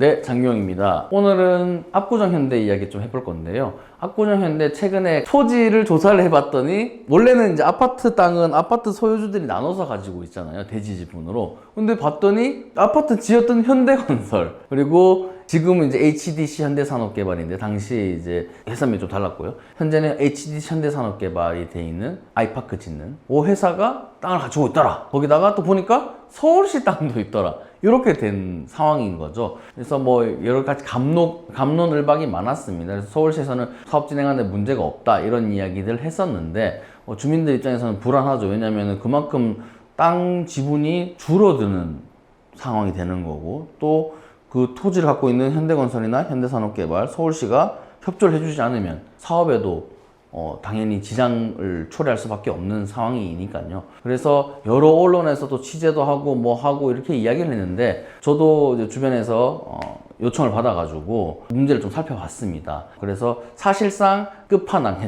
네, 장기용입니다. 오늘은 압구정현대 이야기 좀 해볼 건데요. 압구정현대 최근에 토지를 조사를 해봤더니 원래는 이제 아파트 땅은 아파트 소유주들이 나눠서 가지고 있잖아요. 대지 지분으로. 근데 봤더니 아파트 지었던 현대건설 그리고 지금은 이제 HDC 현대산업개발인데 당시 이제 회사명이 좀 달랐고요. 현재는 HDC 현대산업개발이 돼 있는 아이파크 짓는 그 회사가 땅을 가지고 있더라. 거기다가 또 보니까 서울시 땅도 있더라. 이렇게 된 상황인 거죠. 그래서 뭐 여러 가지 갑론을박이 많았습니다. 그래서 서울시에서는 사업 진행하는데 문제가 없다 이런 이야기들 했었는데 주민들 입장에서는 불안하죠. 왜냐하면 그만큼 땅 지분이 줄어드는 상황이 되는 거고 또 그 토지를 갖고 있는 현대건설이나 현대산업개발, 서울시가 협조를 해주지 않으면 사업에도 당연히 지장을 초래할 수밖에 없는 상황이니까요. 그래서 여러 언론에서도 취재도 하고 뭐 하고 이렇게 이야기를 했는데 저도 이제 주변에서 요청을 받아가지고 문제를 좀 살펴봤습니다. 그래서 사실상 끝판왕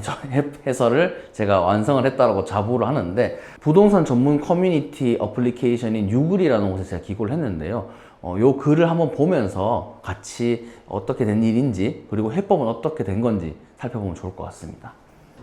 해설을 제가 완성을 했다고 자부를 하는데 부동산 전문 커뮤니티 어플리케이션인 유글이라는 곳에 제가 기고를 했는데요. 요 글을 한번 보면서 같이 어떻게 된 일인지 그리고 해법은 어떻게 된 건지 살펴보면 좋을 것 같습니다.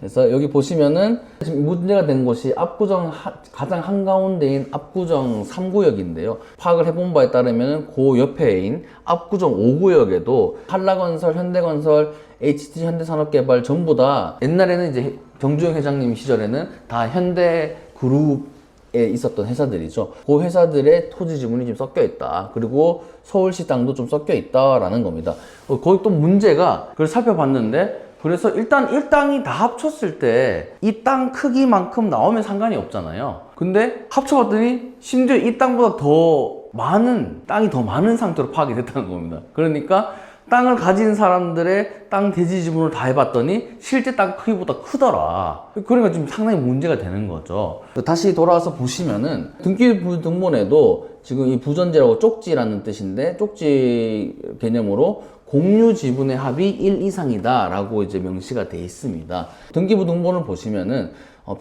그래서 여기 보시면은 지금 문제가 된 곳이 압구정 가장 한가운데인 압구정 3구역인데요. 파악을 해본 바에 따르면 그 옆에인 압구정 5구역에도 한라건설, 현대건설, HT 현대산업개발 전부 다 옛날에는 이제 정주영 회장님 시절에는 다 현대그룹 에 있었던 회사들이죠. 그 회사들의 토지 지분이 지금 섞여 있다. 그리고 서울시 땅도 좀 섞여 있다라는 겁니다. 거기 또 문제가 그걸 살펴봤는데 그래서 일단 이 땅이 다 합쳤을 때 이 땅 크기만큼 나오면 상관이 없잖아요. 근데 합쳐봤더니 심지어 이 땅보다 더 많은 땅이 더 많은 상태로 파악이 됐다는 겁니다. 그러니까 땅을 가진 사람들의 땅 대지 지분을 다 해봤더니 실제 땅 크기보다 크더라. 그러니까 지금 상당히 문제가 되는 거죠. 다시 돌아와서 보시면은 등기부등본에도 지금 이 부전지라고 쪽지라는 뜻인데 쪽지 개념으로 공유 지분의 합이 1 이상이다 라고 이제 명시가 되어 있습니다. 등기부등본을 보시면은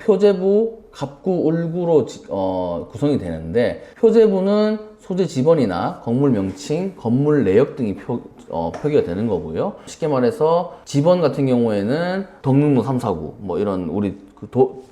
표제부, 갑구, 을구로 구성이 되는데 표제부는 소재 지번이나 건물 명칭, 건물 내역 등이 표기가 되는 거고요. 쉽게 말해서 지번 같은 경우에는 덕능로 349 뭐 이런 우리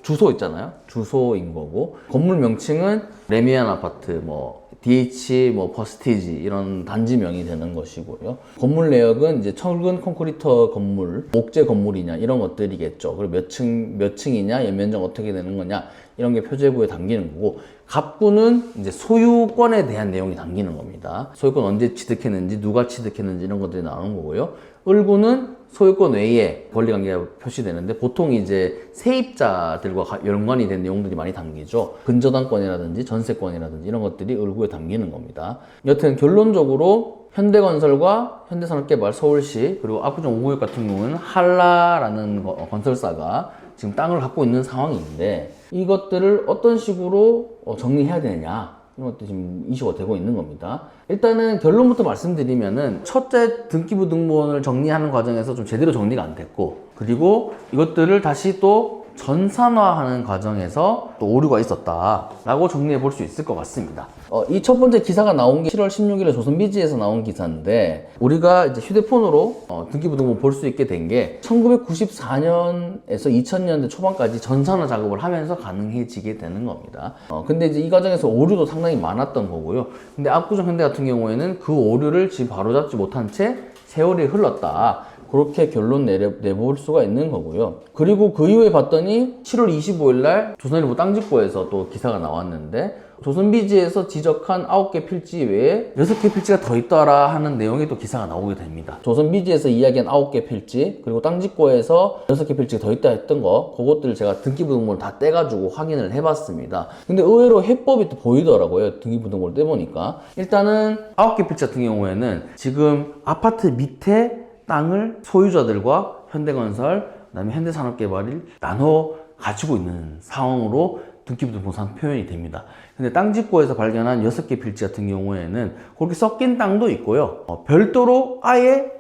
주소 있잖아요. 주소인 거고 건물 명칭은 레미안 아파트 뭐 DH 뭐 퍼스티지 이런 단지명이 되는 것이고요. 건물 내역은 이제 철근 콘크리터 건물, 목재 건물이냐 이런 것들이겠죠. 그리고 몇 층이냐, 연면적 어떻게 되는 거냐 이런 게 표제부에 담기는 거고 갑구는 이제 소유권에 대한 내용이 담기는 겁니다. 소유권 언제 취득했는지, 누가 취득했는지 이런 것들이 나오는 거고요. 을구는 소유권 외에 권리관계가 표시되는데 보통 이제 세입자들과 연관이 된 내용들이 많이 담기죠. 근저당권이라든지 전세권이라든지 이런 것들이 을구에 담기는 겁니다. 여튼 결론적으로 현대건설과 현대산업개발 서울시 그리고 압구정 5구역 같은 경우는 한라라는 건설사가 지금 땅을 갖고 있는 상황인데 이것들을 어떤 식으로 정리해야 되느냐 이런 것도 지금 이슈가 되고 있는 겁니다. 일단은 결론부터 말씀드리면은 첫째 등기부등본을 정리하는 과정에서 좀 제대로 정리가 안 됐고 그리고 이것들을 다시 또 전산화하는 과정에서 또 오류가 있었다 라고 정리해 볼 수 있을 것 같습니다. 이 첫 번째 기사가 나온 게 7월 16일에 조선비지에서 나온 기사인데 우리가 이제 휴대폰으로 등기부등본 볼 수 있게 된 게 1994년에서 2000년대 초반까지 전산화 작업을 하면서 가능해지게 되는 겁니다. 근데 이제 이 과정에서 오류도 상당히 많았던 거고요. 근데 압구정 현대 같은 경우에는 그 오류를 지금 바로잡지 못한 채 세월이 흘렀다. 그렇게 결론 내볼 수가 있는 거고요. 그리고 그 이후에 봤더니 7월 25일 날 조선일보 땅집보에서 또 기사가 나왔는데 조선비지에서 지적한 9개 필지 외에 6개 필지가 더 있더라 하는 내용의 또 기사가 나오게 됩니다. 조선비지에서 이야기한 9개 필지 그리고 땅집보에서 6개 필지가 더 있다 했던 거 그것들을 제가 등기부등본을 다 떼가지고 확인을 해봤습니다. 근데 의외로 해법이 또 보이더라고요. 등기부등본을 떼보니까 일단은 9개 필지 같은 경우에는 지금 아파트 밑에 땅을 소유자들과 현대건설, 그다음에 현대산업개발이 나눠 가지고 있는 상황으로 등기부등본상 표현이 됩니다. 근데 땅집고에서 발견한 6개 필지 같은 경우에는 그렇게 섞인 땅도 있고요. 별도로 아예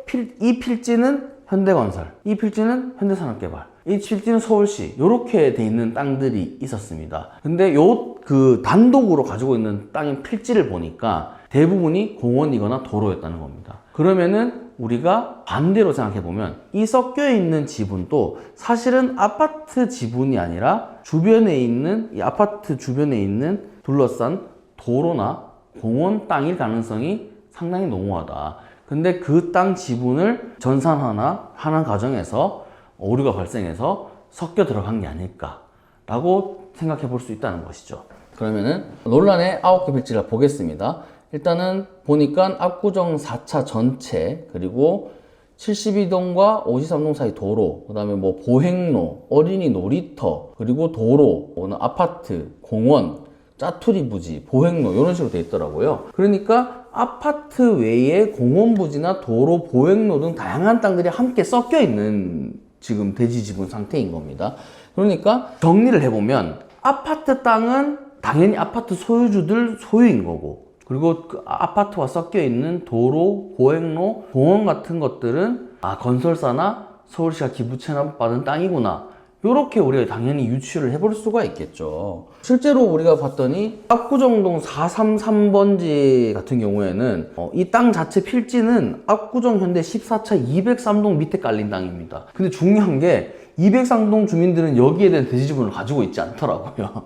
이 필지는 현대건설, 이 필지는 현대산업개발 이 필지는 서울시 이렇게 돼 있는 땅들이 있었습니다. 근데 요 그 단독으로 가지고 있는 땅의 필지를 보니까 대부분이 공원이거나 도로였다는 겁니다. 그러면은 우리가 반대로 생각해 보면 이 섞여 있는 지분도 사실은 아파트 지분이 아니라 주변에 있는 이 아파트 주변에 있는 둘러싼 도로나 공원 땅일 가능성이 상당히 농후하다. 근데 그 땅 지분을 전산화나 하는 과정에서 오류가 발생해서 섞여 들어간 게 아닐까라고 생각해 볼 수 있다는 것이죠. 그러면은 논란의 9개 필지를 보겠습니다. 일단은 보니까 압구정 4차 전체, 그리고 72동과 53동 사이 도로, 그 다음에 뭐 보행로, 어린이 놀이터, 그리고 도로, 아파트, 공원, 짜투리 부지, 보행로 이런 식으로 돼 있더라고요. 그러니까 아파트 외에 공원 부지나 도로, 보행로 등 다양한 땅들이 함께 섞여 있는 지금 대지 지분 상태인 겁니다. 그러니까 정리를 해보면 아파트 땅은 당연히 아파트 소유주들 소유인 거고, 그리고 그 아파트와 섞여 있는 도로, 보행로, 공원 같은 것들은 건설사나 서울시가 기부 체납받은 땅이구나, 요렇게 우리가 당연히 유추를 해볼 수가 있겠죠. 실제로 우리가 봤더니 압구정동 433번지 같은 경우에는 이 땅 자체 필지는 압구정 현대 14차 203동 밑에 깔린 땅입니다. 근데 중요한 게 203동 주민들은 여기에 대한 대지 지분을 가지고 있지 않더라고요.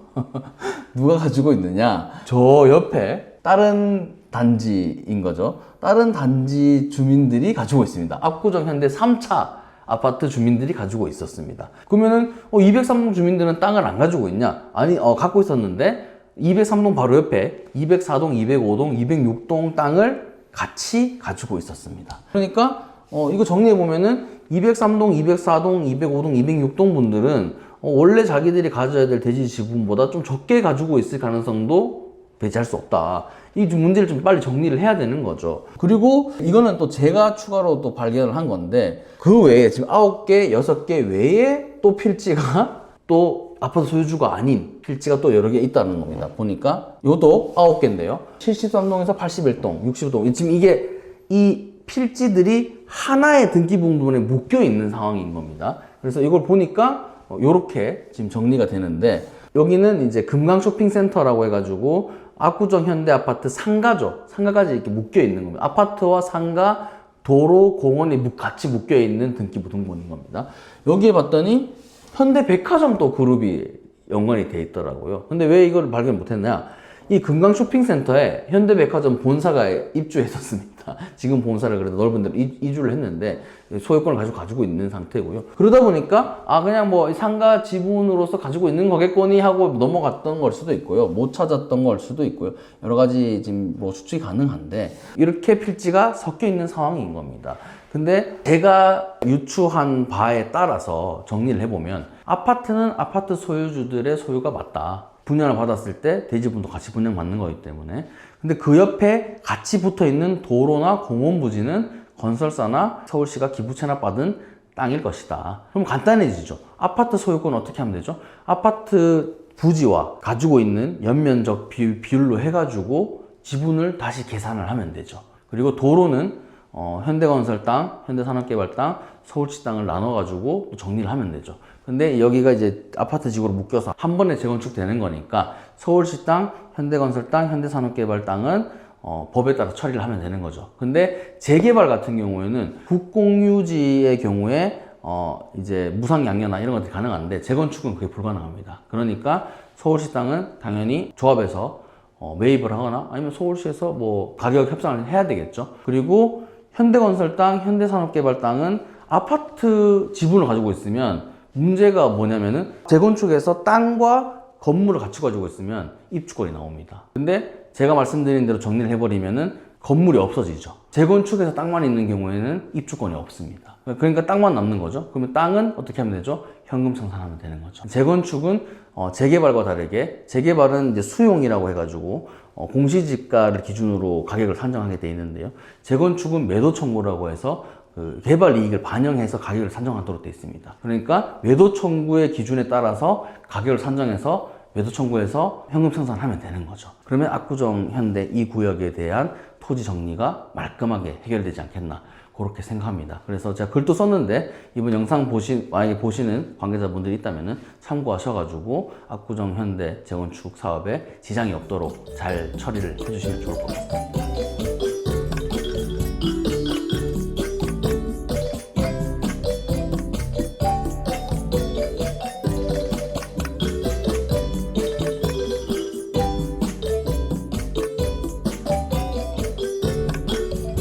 누가 가지고 있느냐? 저 옆에 다른 단지인 거죠. 다른 단지 주민들이 가지고 있습니다. 압구정 현대 3차 아파트 주민들이 가지고 있었습니다. 그러면은 203동 주민들은 땅을 안 가지고 있냐? 아니, 갖고 있었는데 203동 바로 옆에 204동, 205동, 206동 땅을 같이 가지고 있었습니다. 그러니까 이거 정리해 보면은 203동, 204동, 205동, 206동 분들은 원래 자기들이 가져야 될 대지 지분보다 좀 적게 가지고 있을 가능성도 배제할 수 없다. 이 문제를 좀 빨리 정리를 해야 되는 거죠. 그리고 이거는 또 제가 추가로 또 발견을 한 건데, 그 외에 지금 9개, 6개 외에 또 필지가 또 아파트 소유주가 아닌 필지가 또 여러 개 있다는 겁니다. 보니까 요도 9개인데요. 73동에서 81동, 60동. 지금 이게 이 필지들이 하나의 등기부등본에 묶여 있는 상황인 겁니다. 그래서 이걸 보니까 요렇게 지금 정리가 되는데, 여기는 이제 금강쇼핑센터라고 해가지고 압구정 현대아파트 상가죠. 상가까지 이렇게 묶여 있는 겁니다. 아파트와 상가, 도로, 공원이 같이 묶여 있는 등기부등본인 겁니다. 여기에 봤더니 현대백화점도 그룹이 연관이 돼 있더라고요. 근데 왜 이걸 발견 못했냐? 이 금강쇼핑센터에 현대백화점 본사가 입주했었습니다. 지금 본사를 그래도 넓은 데로 이주를 했는데 소유권을 가지고 있는 상태고요. 그러다 보니까 그냥 뭐 상가 지분으로서 가지고 있는 거겠거니 하고 넘어갔던 걸 수도 있고요. 못 찾았던 걸 수도 있고요. 여러 가지 지금 뭐 추측이 가능한데, 이렇게 필지가 섞여 있는 상황인 겁니다. 근데 제가 유추한 바에 따라서 정리를 해보면 아파트는 아파트 소유주들의 소유가 맞다. 분양을 받았을 때 대지분도 같이 분양받는 거기 때문에. 근데 그 옆에 같이 붙어 있는 도로나 공원 부지는 건설사나 서울시가 기부 체납받은 땅일 것이다. 그럼 간단해지죠. 아파트 소유권은 어떻게 하면 되죠? 아파트 부지와 가지고 있는 연면적 비율로 해가지고 지분을 다시 계산을 하면 되죠. 그리고 도로는 현대건설 땅, 현대산업개발 땅, 서울시 땅을 나눠가지고 정리를 하면 되죠. 근데 여기가 이제 아파트 지구로 묶여서 한 번에 재건축되는 거니까 서울시 땅, 현대건설 땅, 현대산업개발 땅은 법에 따라 처리를 하면 되는 거죠. 근데 재개발 같은 경우에는 국공유지의 경우에 이제 무상양려나 이런 것들이 가능한데 재건축은 그게 불가능합니다. 그러니까 서울시 땅은 당연히 조합에서 매입을 하거나 아니면 서울시에서 뭐 가격 협상을 해야 되겠죠. 그리고 현대건설 땅, 현대산업개발 땅은 아파트 지분을 가지고 있으면 문제가 뭐냐면은 재건축에서 땅과 건물을 같이 가지고 있으면 입주권이 나옵니다. 근데 제가 말씀드린 대로 정리를 해버리면은 건물이 없어지죠. 재건축에서 땅만 있는 경우에는 입주권이 없습니다. 그러니까 땅만 남는 거죠. 그러면 땅은 어떻게 하면 되죠? 현금 청산하면 되는 거죠. 재건축은 재개발과 다르게, 재개발은 이제 수용이라고 해가지고 공시지가를 기준으로 가격을 산정하게 돼 있는데요. 재건축은 매도 청구라고 해서 그 개발 이익을 반영해서 가격을 산정하도록 되어 있습니다. 그러니까 매도 청구의 기준에 따라서 가격을 산정해서 매도 청구해서 현금 청산하면 되는 거죠. 그러면 압구정 현대 이 구역에 대한 토지 정리가 말끔하게 해결되지 않겠나 그렇게 생각합니다. 그래서 제가 글도 썼는데 이번 영상 만약에 보시는 관계자분들이 있다면 참고하셔가지고 압구정 현대 재건축 사업에 지장이 없도록 잘 처리를 해주시면 좋을 것 같습니다.